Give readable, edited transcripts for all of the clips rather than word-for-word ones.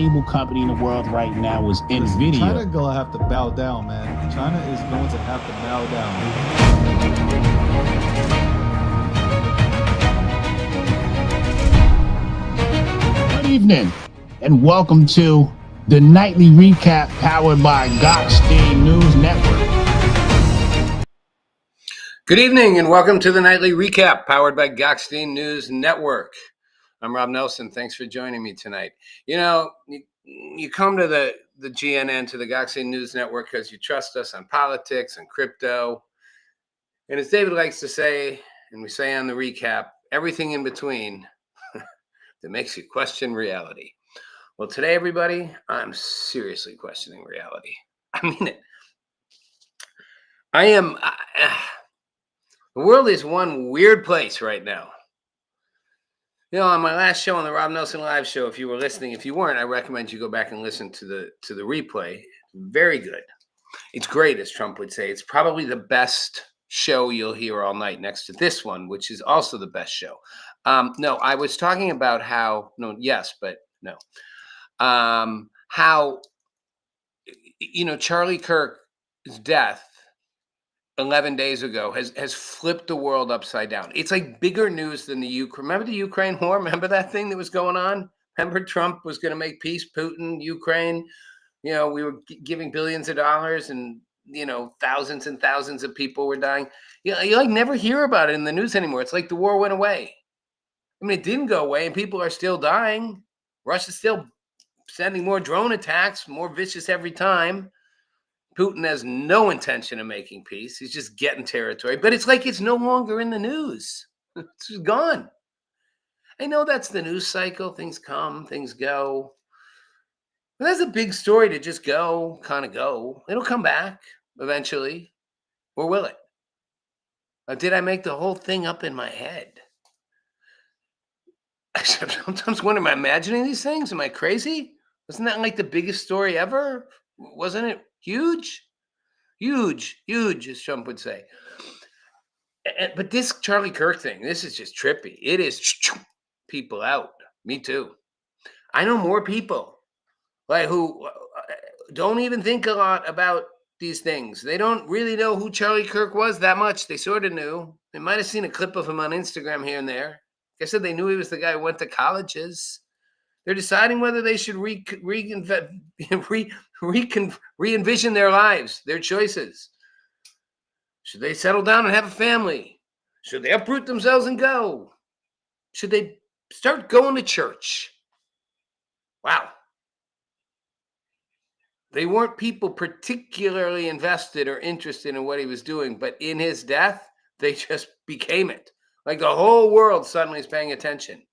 valuable company in the world right now is NVIDIA. China gonna have to bow down, man. China is going to have to bow down. Good evening, and welcome to the nightly recap powered by Gokhshtein News Network. Good evening, and welcome to the nightly recap powered by Gokhshtein News Network. I'm Rob Nelson. Thanks for joining me tonight. You know, you come to the GNN, to the Gokhshtein News Network, because you trust us on politics and crypto. And as David likes to say, and we say on the recap, everything in between that makes you question reality. Well, today, everybody, I'm seriously questioning reality. I mean it. The world is one weird place right now. You know, on my last show, on the Rob Nelson Live show, if you were listening, if you weren't, I recommend you go back and listen to the replay. Very good. It's great, as Trump would say. It's probably the best show you'll hear all night, next to this one, which is also the best show. No, I was talking about how, how, you know, Charlie Kirk's death 11 days ago has flipped the world upside down. It's like bigger news than the Ukraine. Remember the Ukraine war? Remember that thing that was going on? Remember Trump was going to make peace, Putin, Ukraine? You know, we were giving billions of dollars and, you know, thousands and thousands of people were dying. You like never hear about it in the news anymore. It's like the war went away. I mean, it didn't go away and people are still dying. Russia's still sending more drone attacks, more vicious every time. Putin has no intention of making peace. He's just getting territory. But it's like it's no longer in the news. It's just gone. I know that's the news cycle. Things come, things go. But that's a big story to just go, kind of go. It'll come back eventually. Or will it? Or did I make the whole thing up in my head? I sometimes wonder, am I imagining these things? Am I crazy? Wasn't that like the biggest story ever? Wasn't it huge? Huge, as Trump would say. But this Charlie Kirk thing, this is just trippy. It is people out. Me too. I know more people like who don't even think a lot about these things. They don't really know who Charlie Kirk was that much. They sort of knew. They might have seen a clip of him on Instagram here and there. Like I said, they knew he was the guy who went to colleges. They're deciding whether they should re-envision their lives, their choices. Should they settle down and have a family? Should they uproot themselves and go? Should they start going to church? Wow. They weren't people particularly invested or interested in what he was doing, but in his death, they just became it. Like the whole world suddenly is paying attention.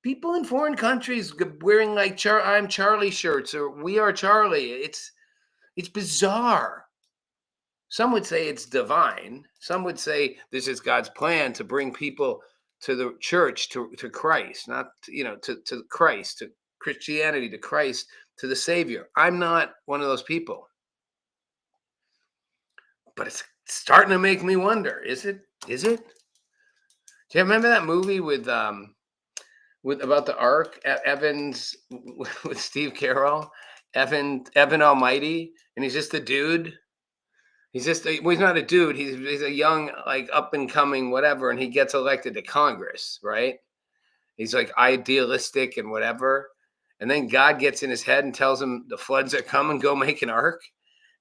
People in foreign countries wearing like I'm Charlie shirts or we are Charlie. It's bizarre. Some would say it's divine. Some would say this is God's plan to bring people to the church, to Christ, not, to Christ, to Christianity, to Christ, to the Savior. I'm not one of those people. But it's starting to make me wonder, is it? Do you remember that movie with about the Ark, Evans, with Steve Carell, Evan Almighty, and he's just a dude. He's not a dude. He's a young, like up and coming, whatever, and he gets elected to Congress, right? He's like idealistic and whatever, and then God gets in his head and tells him the floods are coming, go make an ark,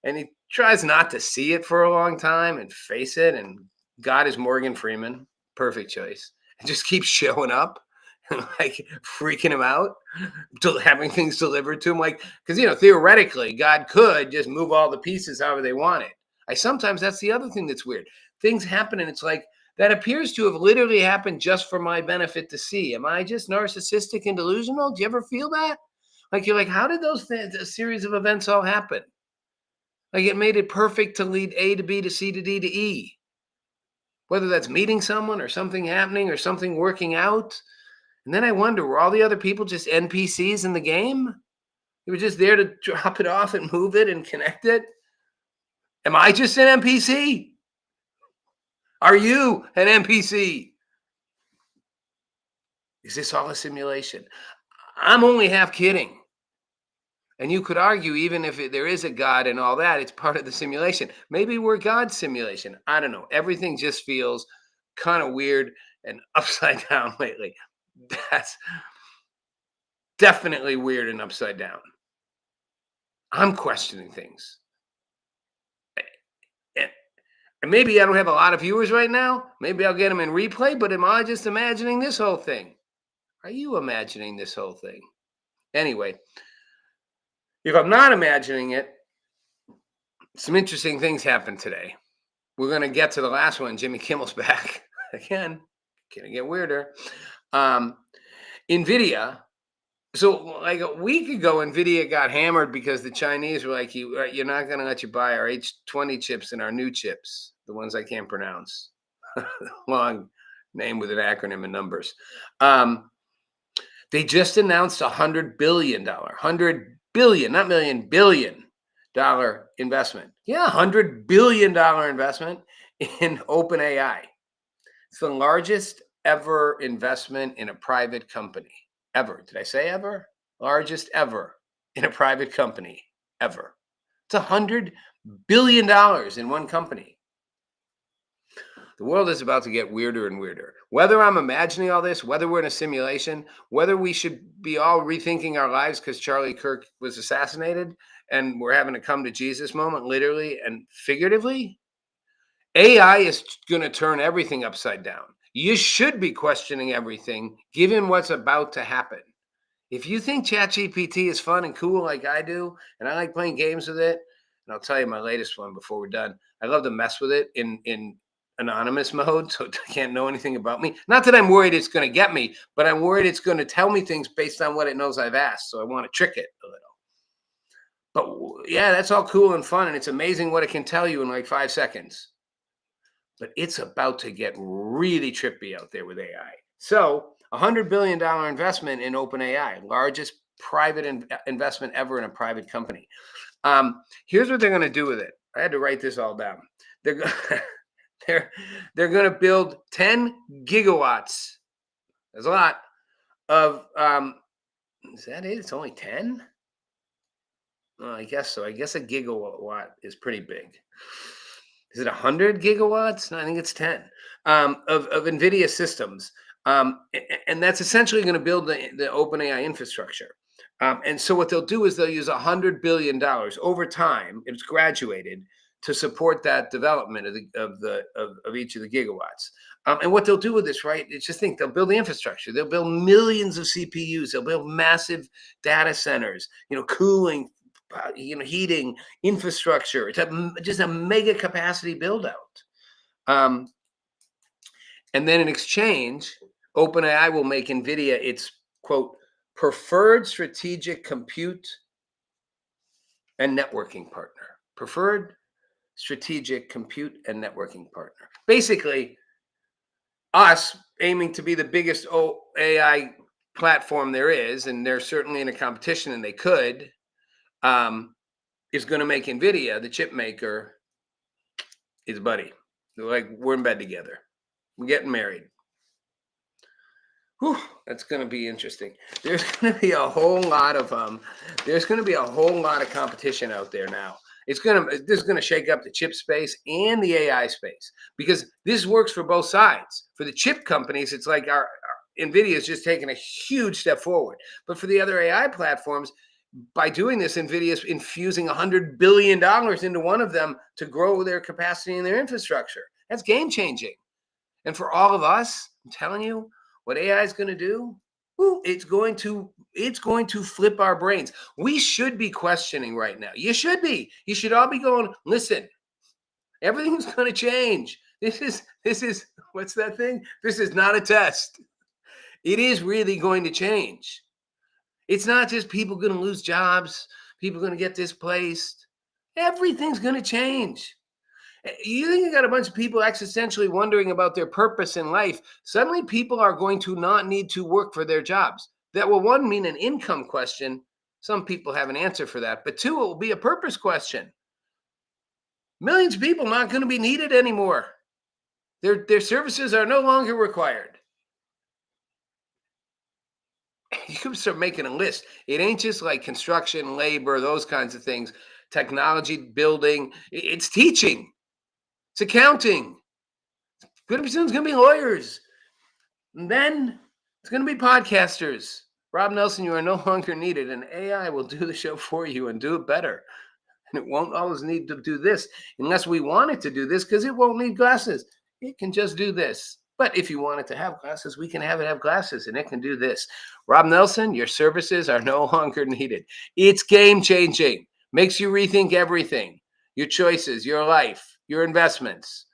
and he tries not to see it for a long time and face it. And God is Morgan Freeman, perfect choice, and just keeps showing up. Like freaking him out, having things delivered to him. Like, because, theoretically, God could just move all the pieces however they wanted. Sometimes that's the other thing that's weird. Things happen and it's like, that appears to have literally happened just for my benefit to see. Am I just narcissistic and delusional? Do you ever feel that? Like, you're like, how did a series of events all happen? Like, it made it perfect to lead A to B to C to D to E. Whether that's meeting someone or something happening or something working out. And then I wonder, were all the other people just NPCs in the game? They were just there to drop it off and move it and connect it? Am I just an NPC? Are you an NPC? Is this all a simulation? I'm only half kidding. And you could argue, even if there is a God and all that, it's part of the simulation. Maybe we're God's simulation. I don't know. Everything just feels kind of weird and upside down lately. That's definitely weird and upside down. I'm questioning things. And maybe I don't have a lot of viewers right now. Maybe I'll get them in replay, but am I just imagining this whole thing? Are you imagining this whole thing? Anyway, if I'm not imagining it, some interesting things happened today. We're going to get to the last one. Jimmy Kimmel's back again. Gonna get weirder. NVIDIA. So like a week ago, NVIDIA got hammered because the Chinese were like, you're not going to let you buy our H20 chips and our new chips, the ones I can't pronounce. Long name with an acronym and numbers. They just announced $100 billion, $100 billion, not million, billion dollar investment. Yeah, $100 billion investment in OpenAI. It's the largest ever investment in a private company. Ever. Did I say ever? Largest ever in a private company. Ever. It's $100 billion in one company. The world is about to get weirder and weirder. Whether I'm imagining all this, whether we're in a simulation, whether we should be all rethinking our lives because Charlie Kirk was assassinated and we're having a come to Jesus moment, literally and figuratively, AI is going to turn everything upside down. You should be questioning everything given what's about to happen. If you think ChatGPT is fun and cool like I do, and I like playing games with it, and I'll tell you my latest one before we're done. I love to mess with it in anonymous mode, so it can't know anything about me. Not that I'm worried it's going to get me, but I'm worried it's going to tell me things based on what it knows I've asked. So I want to trick it a little. But yeah, that's all cool and fun, and it's amazing what it can tell you in like 5 seconds. But it's about to get really trippy out there with AI. So $100 billion investment in OpenAI, largest private investment ever in a private company. Here's what they're going to do with it. I had to write this all down. They're going to build 10 gigawatts. That's a lot of. Is that it? It's only 10? Oh, I guess so. I guess a gigawatt is pretty big. Is it 100 gigawatts? No, I think it's 10 of NVIDIA systems. And that's essentially going to build the OpenAI infrastructure. And so what they'll do is they'll use $100 billion over time. It's graduated to support that development of each of the gigawatts. And what they'll do with this, right? It's just think they'll build the infrastructure. They'll build millions of CPUs. They'll build massive data centers, cooling, heating, infrastructure. It's just a mega capacity build out. And then in exchange, OpenAI will make NVIDIA its, quote, preferred strategic compute and networking partner. Preferred strategic compute and networking partner. Basically, us aiming to be the biggest AI platform there is, and they're certainly in a competition, and they could, is going to make NVIDIA, the chip maker, his buddy. They're like, we're in bed together. We're getting married. Whew, that's going to be interesting. There's going to be a whole lot of competition out there now. This is going to shake up the chip space and the AI space because this works for both sides. For the chip companies, it's like our NVIDIA is just taking a huge step forward. But for the other AI platforms, by doing this, NVIDIA is infusing $100 billion into one of them to grow their capacity and their infrastructure. That's game changing. And for all of us, I'm telling you, what AI is going to do, it's going to flip our brains. We should be questioning right now. You should be. You should all be going, listen, everything's going to change. This is what's that thing? This is not a test. It is really going to change. It's not just people going to lose jobs, people going to get displaced. Everything's going to change. You think you got a bunch of people existentially wondering about their purpose in life. Suddenly people are going to not need to work for their jobs. That will, one, mean an income question. Some people have an answer for that. But two, it will be a purpose question. Millions of people not going to be needed anymore. Their services are no longer required. You can start making a list. It ain't just like construction, labor, those kinds of things, technology, building. It's teaching. It's accounting. Pretty soon it's going to be lawyers. And then it's going to be podcasters. Rob Nelson, you are no longer needed, and AI will do the show for you and do it better. And it won't always need to do this unless we want it to do this, because it won't need glasses. It can just do this. But if you want it to have glasses, we can have it have glasses, and it can do this. Rob Nelson, your services are no longer needed. It's game changing. Makes you rethink everything. Your choices, your life, your investments,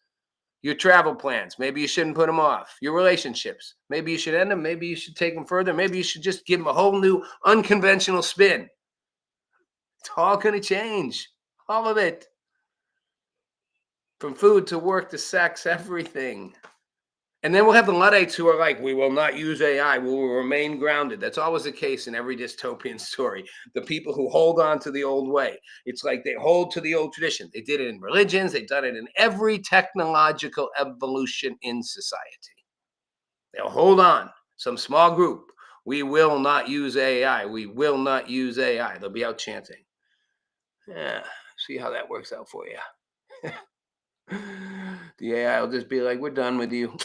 your travel plans. Maybe you shouldn't put them off. Your relationships. Maybe you should end them. Maybe you should take them further. Maybe you should just give them a whole new unconventional spin. It's all going to change. All of it. From food to work to sex, everything. And then we'll have the Luddites who are like, we will not use AI. We will remain grounded. That's always the case in every dystopian story. The people who hold on to the old way. It's like they hold to the old tradition. They did it in religions. They've done it in every technological evolution in society. They'll hold on. Some small group. We will not use AI. We will not use AI. They'll be out chanting. Yeah, see how that works out for you. The AI will just be like, we're done with you.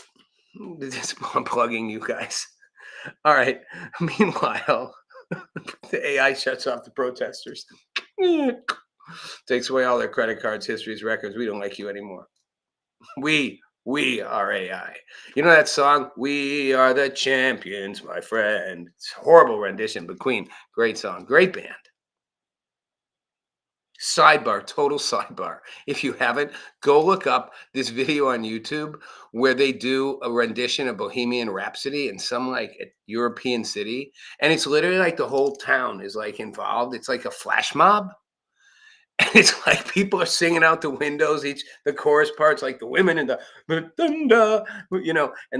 Just unplugging you guys. All right. Meanwhile, the AI shuts off the protesters. Takes away all their credit cards, histories, records. We don't like you anymore. We are AI. You know that song? We are the champions, my friend. It's a horrible rendition, but Queen, great song, great band. Sidebar, total sidebar. If you haven't, go look up this video on YouTube where they do a rendition of Bohemian Rhapsody in some like European city. And it's literally like the whole town is like involved. It's like a flash mob. And it's like people are singing out the windows. The chorus parts, like the women and and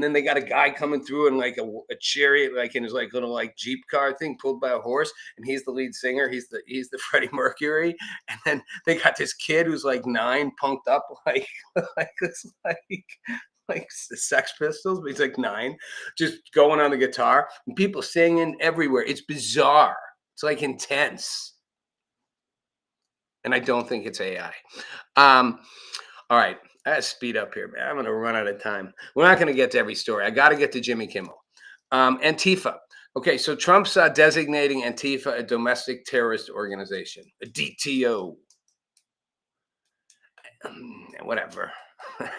then they got a guy coming through in like a chariot, like in his like little like Jeep car thing pulled by a horse, and he's the lead singer. He's the Freddie Mercury, and then they got this kid who's like 9, punked up like like the Sex Pistols, but he's like 9, just going on the guitar, and people singing everywhere. It's bizarre. It's like intense. And I don't think it's AI. All right. I gotta speed up here, man. I'm gonna run out of time. We're not gonna get to every story. I gotta get to Jimmy Kimmel. Antifa. Okay, so Trump's designating Antifa a domestic terrorist organization, a DTO. Whatever. I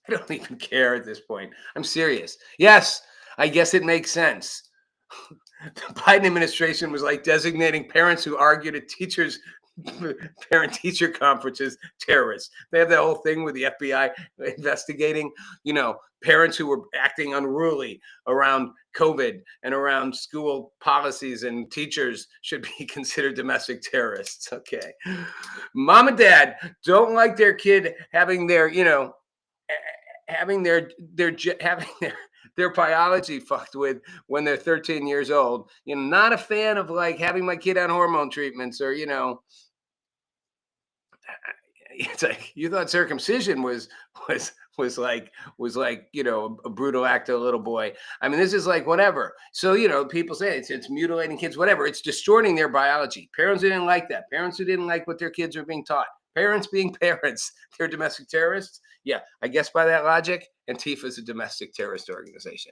don't even care at this point. I'm serious. Yes, I guess it makes sense. The Biden administration was like designating parents who argued at teachers' parent-teacher conferences terrorists. They have that whole thing with the FBI investigating, parents who were acting unruly around COVID and around school policies, and teachers should be considered domestic terrorists. Okay. Mom and dad don't like their kid having their, having their biology fucked with when they're 13 years old. Not a fan of like having my kid on hormone treatments, or it's like you thought circumcision was like a brutal act to a little boy. I mean, this is like whatever. So people say it's mutilating kids, whatever. It's distorting their biology. Parents who didn't like that. Parents who didn't like what their kids are being taught. Parents being parents, they're domestic terrorists. Yeah, I guess by that logic, Antifa is a domestic terrorist organization.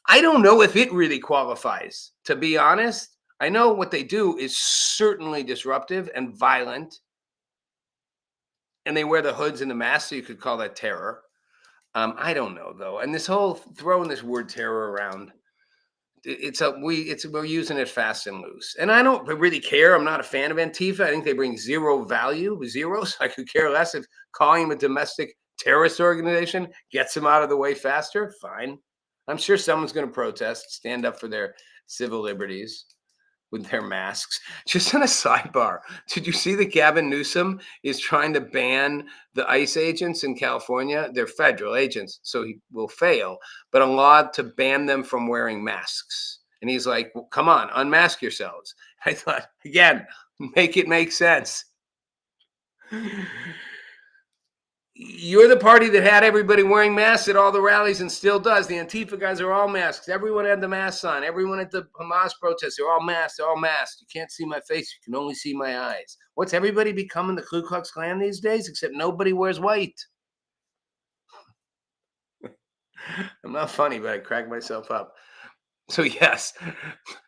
I don't know if it really qualifies, to be honest. I know what they do is certainly disruptive and violent, and they wear the hoods and the masks, so you could call that terror. I don't know though, and this whole throwing this word terror around, we're using it fast and loose, and I don't really care. I'm not a fan of Antifa. I think they bring zero value, zero. So I could care less if calling them a domestic terrorist organization gets them out of the way faster. Fine. I'm sure someone's going to protest, stand up for their civil liberties with their masks. Just on a sidebar, did you see that Gavin Newsom is trying to ban the ICE agents in California? They're federal agents, so he will fail, but a law to ban them from wearing masks. And he's like, well, come on, unmask yourselves. I thought, again, make it make sense. You're the party that had everybody wearing masks at all the rallies and still does. The Antifa guys are all masks. Everyone had the masks on. Everyone at the Hamas protests, they're all masked. They're all masked. You can't see my face. You can only see my eyes. What's everybody becoming the Ku Klux Klan these days? Except nobody wears white. I'm not funny, but I crack myself up. So yes,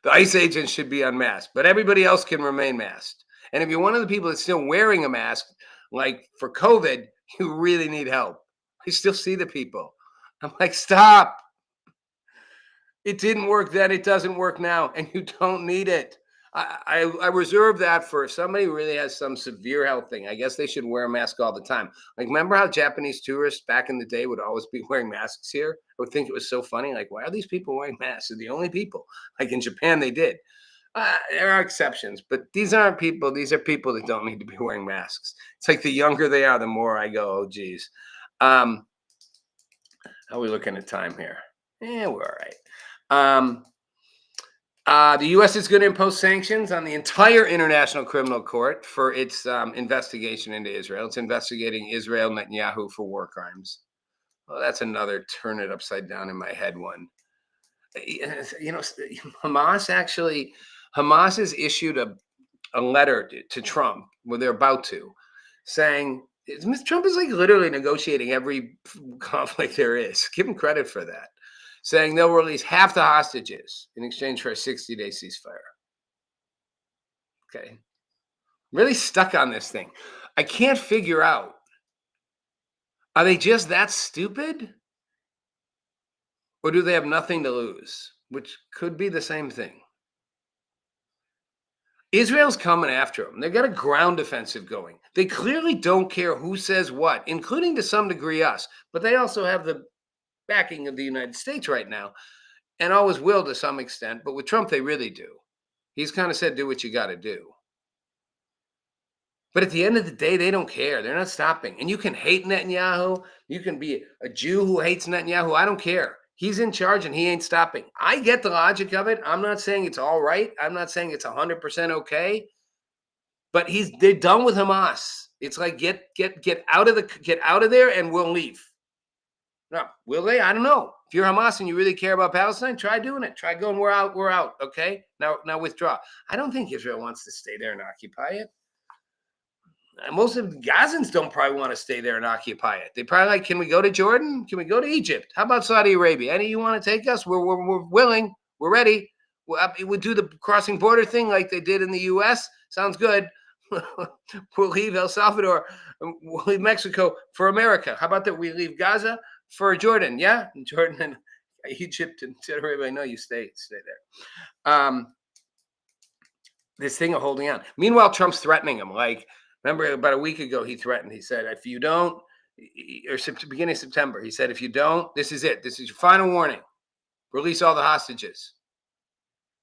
the ICE agents should be unmasked, but everybody else can remain masked. And if you're one of the people that's still wearing a mask, like for COVID, you really need help. I still see the people. I'm like, stop. It didn't work then. It doesn't work now. And you don't need it. I reserve that for if somebody really has some severe health thing. I guess they should wear a mask all the time. Like, remember how Japanese tourists back in the day would always be wearing masks here? I would think it was so funny. Like, why are these people wearing masks? They're the only people. Like in Japan, they did. There are exceptions, but these aren't people. These are people that don't need to be wearing masks. It's like the younger they are, the more I go, oh, geez. How are we looking at time here? Yeah, we're all right. The U.S. is going to impose sanctions on the entire International Criminal Court for its investigation into Israel. It's investigating Israel Netanyahu for war crimes. Well, that's another turn it upside down in my head one. You know, Hamas has issued a letter to Trump, where they're about to, saying Mr. Trump is like literally negotiating every conflict there is. Give him credit for that. Saying they'll release half the hostages in exchange for a 60-day ceasefire. Okay. Really stuck on this thing. I can't figure out, are they just that stupid? Or do they have nothing to lose? Which could be the same thing. Israel's coming after them. They've got a ground offensive going. They clearly don't care who says what, including to some degree us. But they also have the backing of the United States right now, and always will to some extent. But with Trump, they really do. He's kind of said, do what you got to do. But at the end of the day, they don't care. They're not stopping. And you can hate Netanyahu. You can be a Jew who hates Netanyahu. I don't care. He's in charge and he ain't stopping. I get the logic of it. I'm not saying it's all right. I'm not saying it's 100% okay. But they're done with Hamas. It's like get out of there and we'll leave. Now, will they? I don't know. If you're Hamas and you really care about Palestine, try doing it. Try going, we're out. Okay. Now withdraw. I don't think Israel wants to stay there and occupy it. Most of the Gazans don't probably want to stay there and occupy it. They probably like, can we go to Jordan? Can we go to Egypt? How about Saudi Arabia? Any of you want to take us? We're willing. We're ready. We'll do the crossing border thing like they did in the U.S. Sounds good. We'll leave El Salvador. We'll leave Mexico for America. How about that? We leave Gaza for Jordan. Yeah, Jordan and Egypt and Saudi Arabia. No, you stay there. This thing of holding on. Meanwhile, Trump's threatening him. Like, remember about a week ago, he threatened. He said, if you don't, or beginning of September, he said, if you don't, this is it. This is your final warning. Release all the hostages.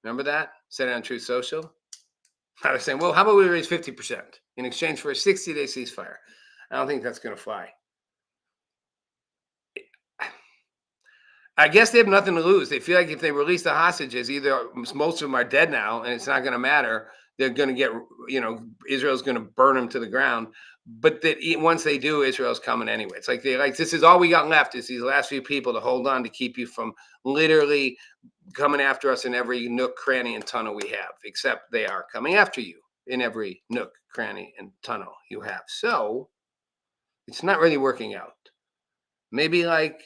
Remember that? Said it on Truth Social. I was saying, well, how about we raise 50% in exchange for a 60-day ceasefire? I don't think that's going to fly. I guess they have nothing to lose. They feel like if they release the hostages, either most of them are dead now and it's not going to matter. They're going to get, Israel's going to burn them to the ground. But that once they do, Israel's coming anyway. It's like this is all we got left is these last few people to hold on to keep you from literally coming after us in every nook, cranny, and tunnel we have. Except they are coming after you in every nook, cranny, and tunnel you have. So it's not really working out. Maybe like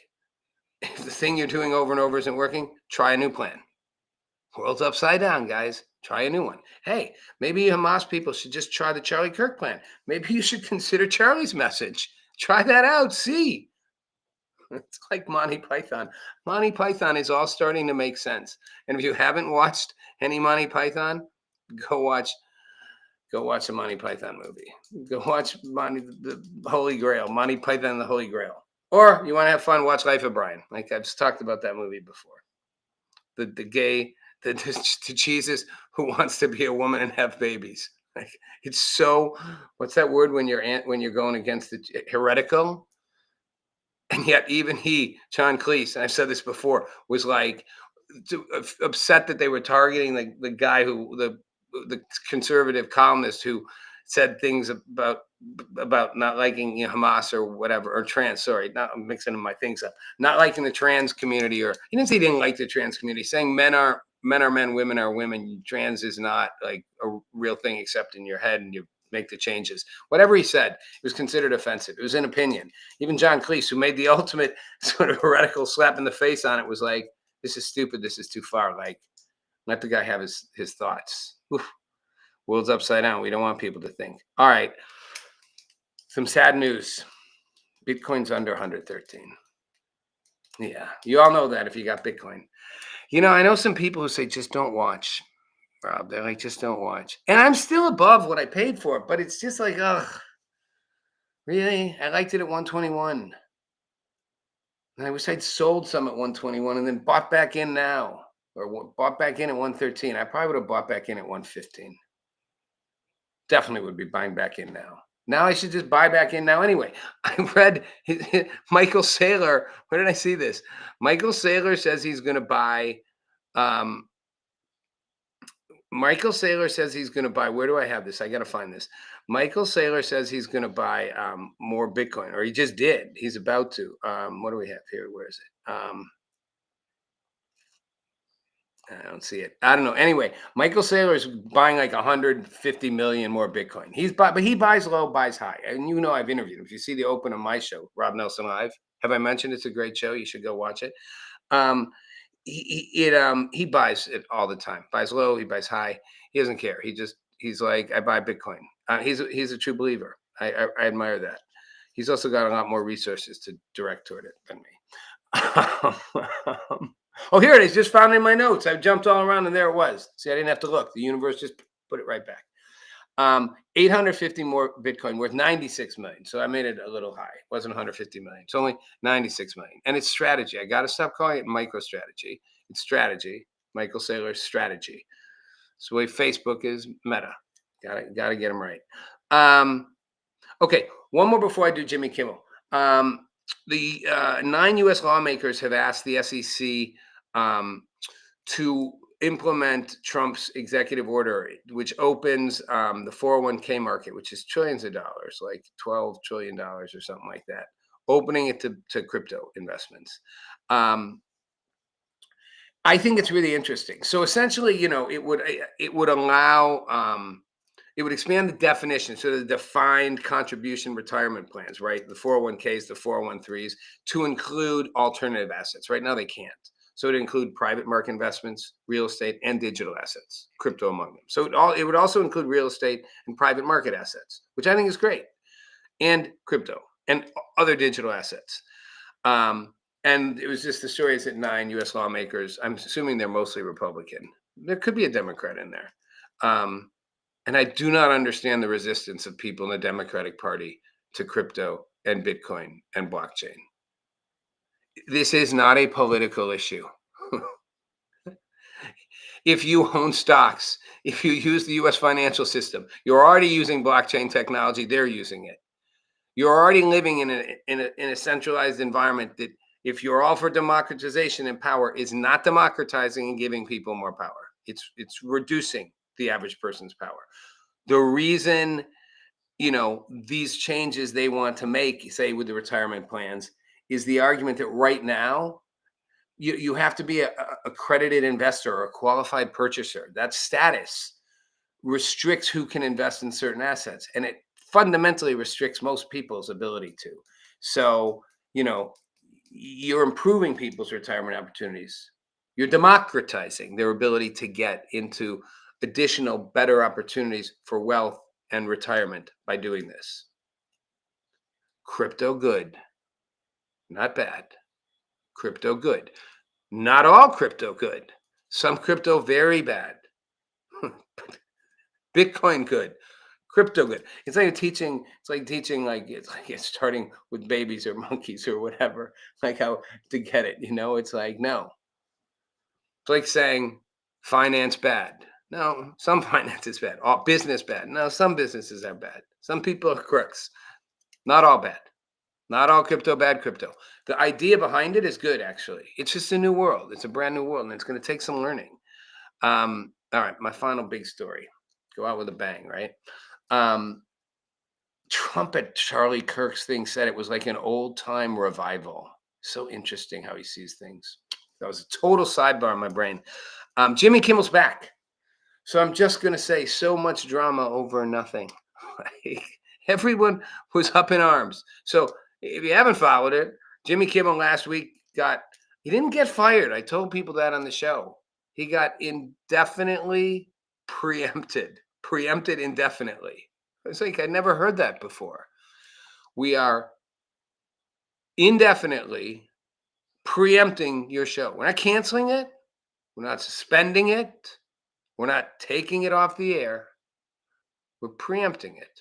if the thing you're doing over and over isn't working, try a new plan. World's upside down, guys. Try a new one. Hey, maybe Hamas people should just try the Charlie Kirk plan. Maybe you should consider Charlie's message. Try that out. See. It's like Monty Python. Monty Python is all starting to make sense. And if you haven't watched any Monty Python, go watch a Monty Python movie. Go watch the Holy Grail, Monty Python and the Holy Grail. Or you want to have fun, watch Life of Brian. Like I've just talked about that movie before. The gay, the Jesus who wants to be a woman and have babies. Like it's so, what's that word when you're going against the heretical? And yet even he, John Cleese, and I've said this before, was like upset that they were targeting the guy who, the conservative columnist who said things about about not liking Hamas or whatever, or trans. Sorry, not I'm mixing my things up. Not liking the trans community, or he didn't say he didn't like the trans community. Saying men are men, women are women. Trans is not like a real thing except in your head, and you make the changes. Whatever he said, it was considered offensive. It was an opinion. Even John Cleese, who made the ultimate sort of heretical slap in the face on it, was like, "This is stupid. This is too far. Like, let the guy have his thoughts." Oof. World's upside down. We don't want people to think. All right. Some sad news. Bitcoin's under 113. Yeah. You all know that if you got Bitcoin. I know some people who say just don't watch, Rob. They're like, just don't watch. And I'm still above what I paid for it, but it's just like, ugh, really? I liked it at 121. And I wish I'd sold some at 121 and then bought back in now, or bought back in at 113. I probably would have bought back in at 115. Definitely would be buying back in now. Now I should just buy back in now anyway. I read Michael Saylor. Where did I see this? Michael Saylor says he's going to buy. Michael Saylor says he's going to buy. Where do I have this? I got to find this. Michael Saylor says he's going to buy more Bitcoin, or he just did. He's about to. What do we have here? Where is it? I don't see it. I don't know. Anyway, Michael Saylor is buying like 150 million more Bitcoin. But he buys low, buys high. And I've interviewed him. If you see the open of my show, Rob Nelson Live, have I mentioned it's a great show? You should go watch it. He buys it all the time. Buys low, he buys high. He doesn't care. He's like, I buy Bitcoin. He's a true believer. I admire that. He's also got a lot more resources to direct toward it than me. Oh, here it is. Just found it in my notes. I jumped all around and there it was. See, I didn't have to look. The universe just put it right back. 850 more Bitcoin worth 96 million. So I made it a little high. It wasn't 150 million. It's only 96 million. And it's strategy. I got to stop calling it MicroStrategy. It's strategy. Michael Saylor's strategy. It's the way Facebook is Meta. Got to get them right. Okay. One more before I do Jimmy Kimmel. The 9 U.S. lawmakers have asked the SEC to implement Trump's executive order, which opens the 401k market, which is trillions of dollars, like $12 trillion or something like that, opening it to crypto investments. I think it's really interesting. So essentially, it would allow. It would expand the definition, so the defined contribution retirement plans, right? The 401ks, the 401(k)s, to include alternative assets. Right now, they can't. So it include private market investments, real estate, and digital assets, crypto among them. So it would also include real estate and private market assets, which I think is great, and crypto and other digital assets. And it was just the story is that 9 U.S. lawmakers, I'm assuming they're mostly Republican. There could be a Democrat in there. And I do not understand the resistance of people in the Democratic Party to crypto and Bitcoin and blockchain. This is not a political issue. If you own stocks, if you use the U.S. financial system, you're already using blockchain technology. They're using it. You're already living in a centralized environment that, if you're all for democratization and power, is not democratizing and giving people more power. It's reducing the average person's power. The reason, these changes they want to make, say with the retirement plans, is the argument that right now you have to be a accredited investor or a qualified purchaser. That status restricts who can invest in certain assets, and it fundamentally restricts most people's ability to. So, you're improving people's retirement opportunities. You're democratizing their ability to get into additional better opportunities for wealth and retirement by doing this. Crypto good, not bad. Crypto good. Not all crypto good. Some crypto very bad. Bitcoin good. Crypto good. It's like teaching it's starting with babies or monkeys or whatever, like how to get it, it's like, no. It's like saying finance bad. No, some finance is bad. All business bad. No, some businesses are bad. Some people are crooks. Not all bad. Not all crypto bad crypto. The idea behind it is good, actually. It's just a new world. It's a brand new world, and it's going to take some learning. All right, my final big story. Go out with a bang, right? trumpet Charlie Kirk's thing said it was like an old time revival. So interesting how he sees things. That was a total sidebar in my brain. Jimmy Kimmel's back. So I'm just going to say so much drama over nothing. Like, everyone was up in arms. So if you haven't followed it, Jimmy Kimmel last week he didn't get fired. I told people that on the show. He got indefinitely preempted indefinitely. It's like, I never heard that before. We are indefinitely preempting your show. We're not canceling it. We're not suspending it. We're not taking it off the air. We're preempting it.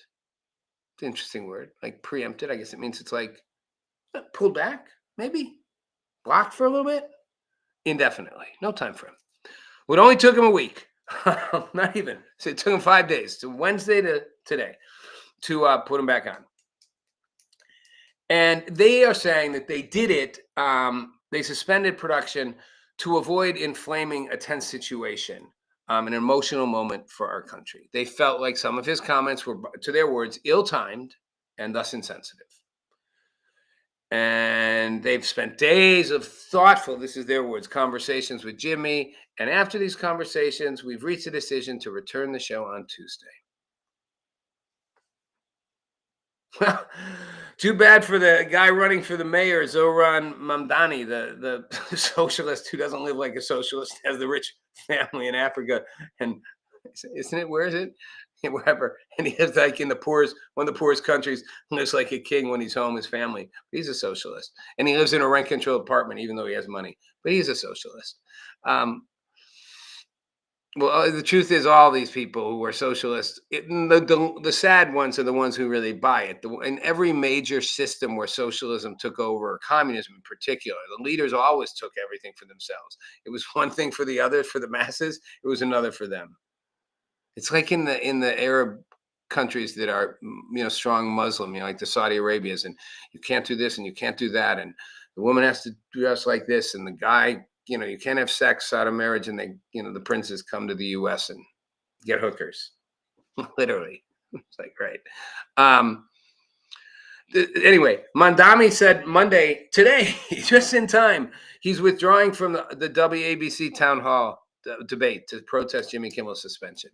It's an interesting word, like preempted. I guess it means it's like pulled back, maybe blocked for a little bit, indefinitely. No time frame. It only took him a week. Not even. So it took him 5 days, to Wednesday to today, to put him back on. And they are saying that they did it. They suspended production to avoid inflaming a tense situation, an emotional moment for our country. They felt like some of his comments were, to their words, ill-timed and thus insensitive. And they've spent days of thoughtful, this is their words, conversations with Jimmy. And after these conversations, we've reached a decision to return the show on Tuesday. Well, too bad for the guy running for the mayor, Zoran Mamdani, the socialist who doesn't live like a socialist, has the rich family in Africa. And isn't it? Where is it? Wherever. And he lives like in the poorest, one of the poorest countries, lives like a king when he's home, his family. But he's a socialist. And he lives in a rent-controlled apartment, even though he has money. But he's a socialist. Well, the truth is, all these people who are socialists, the sad ones are the ones who really buy it. In every major system where socialism took over, or communism in particular, the leaders always took everything for themselves. It was one thing for the others, for the masses. It was another for them. It's like in the Arab countries that are, strong Muslim, like the Saudi Arabias, and you can't do this and you can't do that, and the woman has to dress like this, and the guy, you can't have sex out of marriage, and they, the princes come to the U.S. and get hookers, literally. It's like, right. Anyway, Mandami said Monday, today, just in time, he's withdrawing from the WABC town hall debate to protest Jimmy Kimmel's suspension.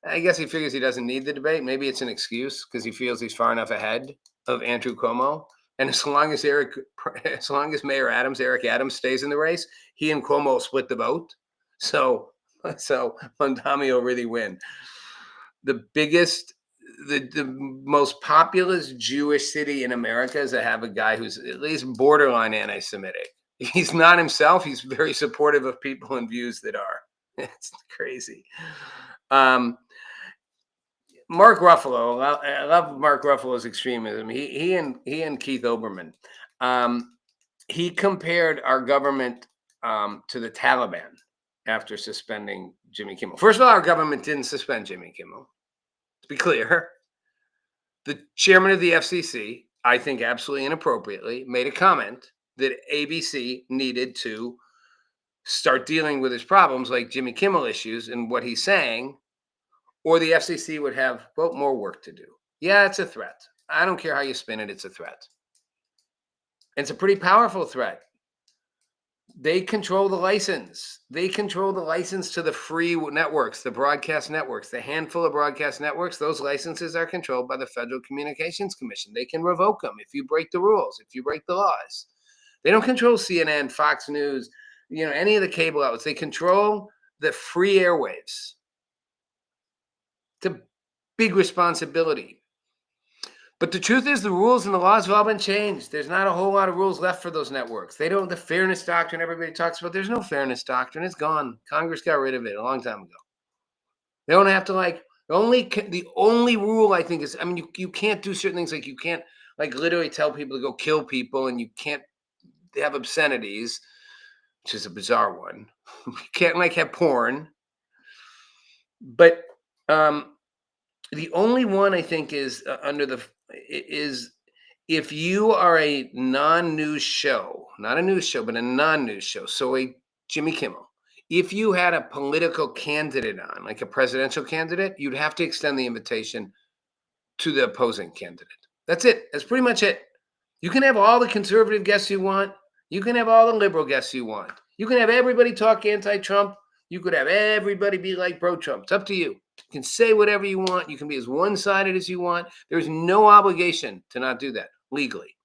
I guess he figures he doesn't need the debate. Maybe it's an excuse because he feels he's far enough ahead of Andrew Cuomo. And as long as Mayor Eric Adams stays in the race, he and Cuomo split the vote. So Mondami will really win. The most populous Jewish city in America is to have a guy who's at least borderline anti-Semitic. He's not himself. He's very supportive of people and views that are. It's crazy. Mark Ruffalo, I love Mark Ruffalo's extremism. He and Keith Olbermann, he compared our government to the Taliban after suspending Jimmy Kimmel. First of all, our government didn't suspend Jimmy Kimmel. To be clear, the chairman of the FCC, I think absolutely inappropriately, made a comment that ABC needed to start dealing with his problems like Jimmy Kimmel issues and what he's saying, or the FCC would have, more work to do. Yeah, it's a threat. I don't care how you spin it, it's a threat. It's a pretty powerful threat. They control the license. They control the license to the free networks, the broadcast networks, the handful of broadcast networks. Those licenses are controlled by the Federal Communications Commission. They can revoke them if you break the rules, if you break the laws. They don't control CNN, Fox News, any of the cable outlets. They control the free airwaves. It's a big responsibility. But the truth is, the rules and the laws have all been changed. There's not a whole lot of rules left for those networks. They don't, the fairness doctrine everybody talks about, there's no fairness doctrine. It's gone. Congress got rid of it a long time ago. They don't have to the only rule I think is, you can't do certain things, like you can't literally tell people to go kill people, and you can't have obscenities, which is a bizarre one. You can't have porn. But the only one I think is is if you are a non-news show, not a news show, but a non-news show. So a Jimmy Kimmel, if you had a political candidate on, like a presidential candidate, you'd have to extend the invitation to the opposing candidate. That's it. That's pretty much it. You can have all the conservative guests you want. You can have all the liberal guests you want. You can have everybody talk anti-Trump. You could have everybody be like pro-Trump. It's up to you. You can say whatever you want. You can be as one-sided as you want. There's no obligation to not do that legally.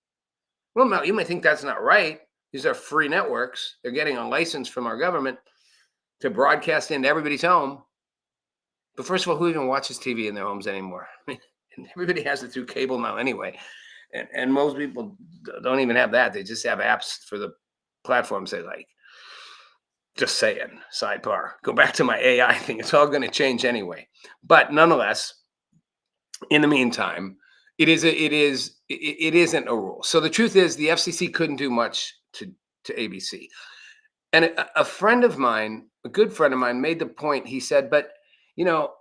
Well, you might think that's not right. These are free networks. They're getting a license from our government to broadcast into everybody's home. But first of all, who even watches TV in their homes anymore? I mean, everybody has it through cable now anyway. And most people don't even have that. They just have apps for the platforms they like. Just saying, sidebar. Go back to my AI thing. It's all going to change anyway. But nonetheless, in the meantime, it isn't a rule. So the truth is, the FCC couldn't do much to ABC. And a friend of mine, a good friend of mine, made the point. He said, but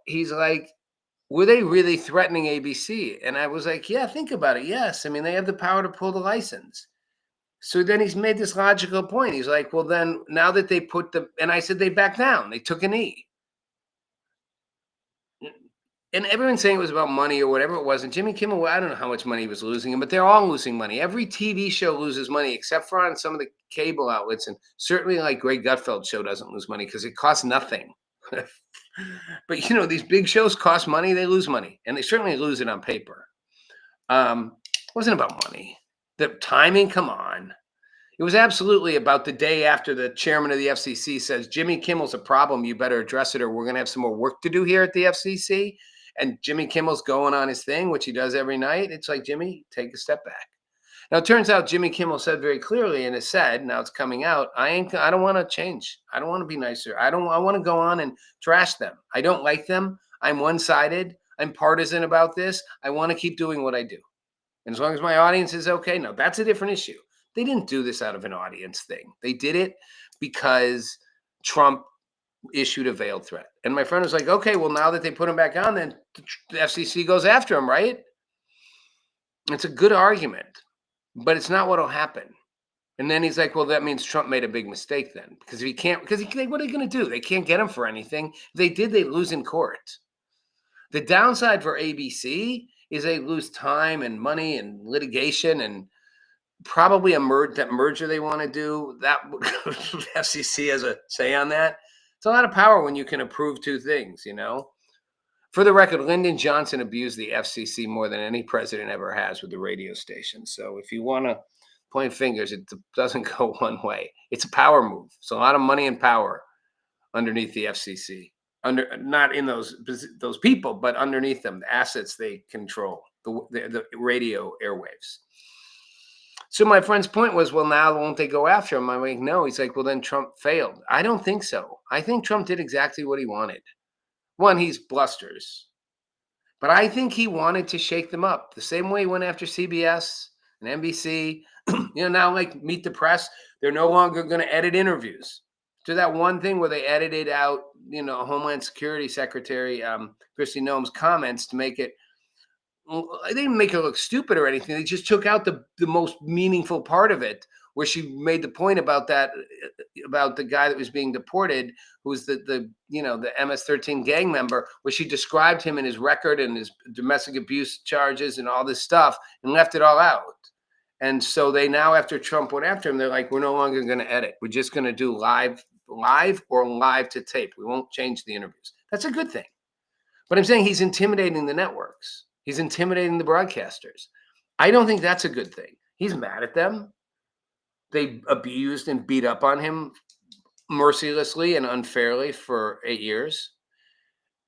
he's like, were they really threatening ABC? And I was like, yeah, think about it. Yes. I mean, they have the power to pull the license. So then he's made this logical point. He's like, well, then now that they put and I said, they backed down. They took a knee. And everyone's saying it was about money or whatever it was. And Jimmy Kimmel, I don't know how much money he was losing, but they're all losing money. Every TV show loses money except for on some of the cable outlets. And certainly like Greg Gutfeld's show doesn't lose money because it costs nothing. But, these big shows cost money. They lose money. And they certainly lose it on paper. It wasn't about money. The timing, come on. It was absolutely about the day after the chairman of the FCC says, Jimmy Kimmel's a problem. You better address it or we're going to have some more work to do here at the FCC. And Jimmy Kimmel's going on his thing, which he does every night. It's like, Jimmy, take a step back. Now, it turns out Jimmy Kimmel said very clearly and has said, now it's coming out, I don't want to change. I don't want to be nicer. I want to go on and trash them. I don't like them. I'm one-sided. I'm partisan about this. I want to keep doing what I do. And as long as my audience is okay, no, that's a different issue. They didn't do this out of an audience thing. They did it because Trump issued a veiled threat. And my friend was like, okay, well, now that they put him back on, then the FCC goes after him, right? It's a good argument, but it's not what will happen. And then he's like, well, that means Trump made a big mistake then. Because if he can't, what are they going to do? They can't get him for anything. If they did, they lose in court. The downside for ABC is they lose time and money and litigation and probably that merger they want to do. That FCC has a say on that. It's a lot of power when you can approve two things, For the record, Lyndon Johnson abused the FCC more than any president ever has with the radio station. So if you want to point fingers, it doesn't go one way. It's a power move. It's a lot of money and power underneath the FCC. Not in those people, but underneath them, the assets they control, the radio airwaves. So my friend's point was, well, now won't they go after him? I'm like, no. He's like, well, then Trump failed. I don't think so. I think Trump did exactly what he wanted. One, he's blusters. But I think he wanted to shake them up the same way he went after CBS and NBC. Now like Meet the Press, they're no longer going to edit interviews. To that one thing where they edited out, Homeland Security Secretary Kristi Noem's comments to make it, they didn't make her look stupid or anything. They just took out the most meaningful part of it, where she made the point about the guy that was being deported, who was the MS-13 gang member, where she described him and his record and his domestic abuse charges and all this stuff and left it all out. And so they now, after Trump went after him, they're like, we're no longer going to edit. We're just going to do live or live to tape. We won't change the interviews. That's a good thing. But I'm saying he's intimidating the networks. He's intimidating the broadcasters. I don't think that's a good thing. He's mad at them. They abused and beat up on him mercilessly and unfairly for 8 years.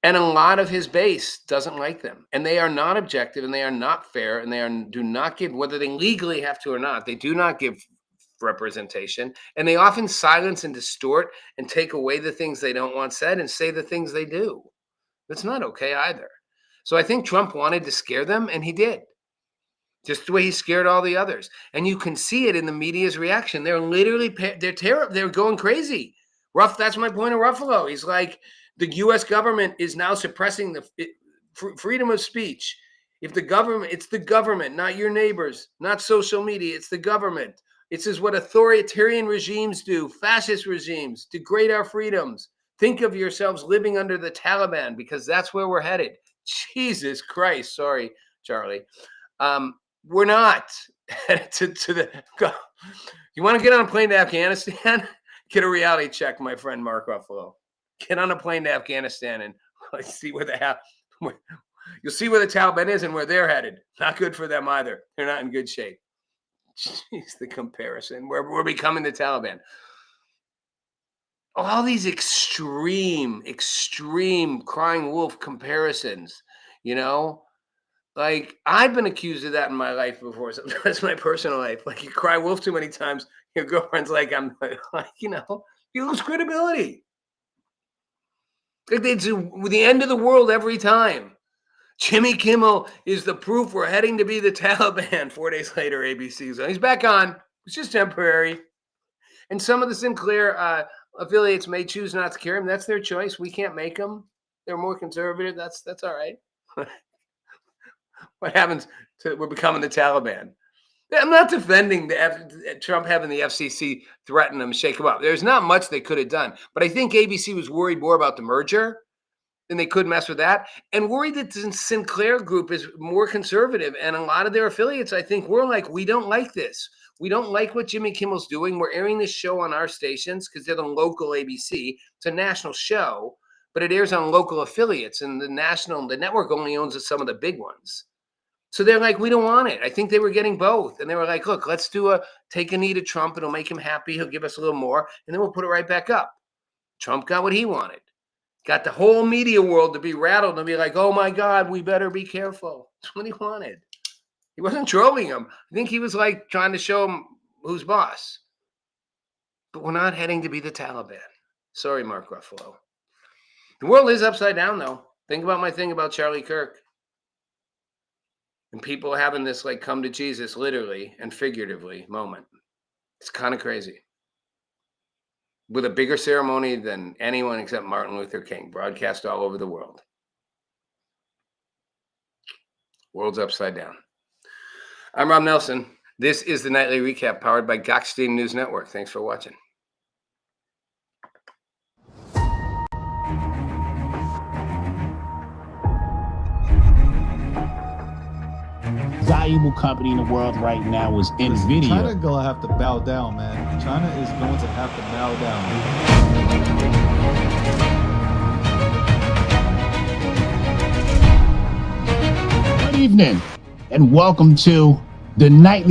And a lot of his base doesn't like them. And they are not objective and they are not fair and they do not give, whether they legally have to or not, they do not give representation. And they often silence and distort and take away the things they don't want said and say the things they do. That's not okay either. So I think Trump wanted to scare them, and he did. Just the way he scared all the others. And you can see it in the media's reaction. They're literally, they're going crazy. That's my point of Ruffalo. He's like, the U.S. government is now suppressing the freedom of speech. If the government, it's the government, not your neighbors, not social media. It's the government. This is what authoritarian regimes do. Fascist regimes degrade our freedoms. Think of yourselves living under the Taliban, because that's where we're headed. Jesus Christ. Sorry, Charlie. We're not headed to the. You want to get on a plane to Afghanistan? Get a reality check, my friend Mark Ruffalo. Get on a plane to Afghanistan and see where you'll see where the Taliban is and where they're headed. Not good for them either. They're not in good shape. Jeez, the comparison. We're becoming the Taliban. All these extreme crying wolf comparisons, you know? Like, I've been accused of that in my life before. Sometimes my personal life. Like, you cry wolf too many times, your girlfriend's like, I'm like, you know, you lose credibility. Like, it's the end of the world every time. Jimmy Kimmel is the proof we're heading to be the Taliban. 4 days later, ABC's on. He's back on. It's just temporary. And some of the Sinclair affiliates may choose not to carry him. That's their choice. We can't make them. They're more conservative. That's all right. What happens to we're becoming the Taliban? I'm not defending Trump having the FCC threaten him, shake him up. There's not much they could have done. But I think ABC was worried more about the merger, and they couldn't mess with that, and worried that the Sinclair group is more conservative. And a lot of their affiliates, I think, were like, we don't like this. We don't like what Jimmy Kimmel's doing. We're airing this show on our stations because they're the local ABC. It's a national show, but it airs on local affiliates, and the network only owns some of the big ones. So they're like, we don't want it. I think they were getting both. And they were like, look, let's take a knee to Trump. It'll make him happy. He'll give us a little more, and then we'll put it right back up. Trump got what he wanted. Got the whole media world to be rattled and be like, oh my God, we better be careful. That's what he wanted. He wasn't trolling him. I think he was like trying to show him who's boss. But we're not heading to be the Taliban. Sorry, Mark Ruffalo. The world is upside down, though. Think about my thing about Charlie Kirk. And people having this like come to Jesus literally and figuratively moment. It's kind of crazy. With a bigger ceremony than anyone except Martin Luther King, broadcast all over the world. World's upside down. I'm Rob Nelson. This is the Nightly Recap powered by Gokhshtein News Network. Thanks for watching. Valuable company in the world right now is NVIDIA. China gonna have to bow down, man. China is going to have to bow down. Good evening, and welcome to the Nightly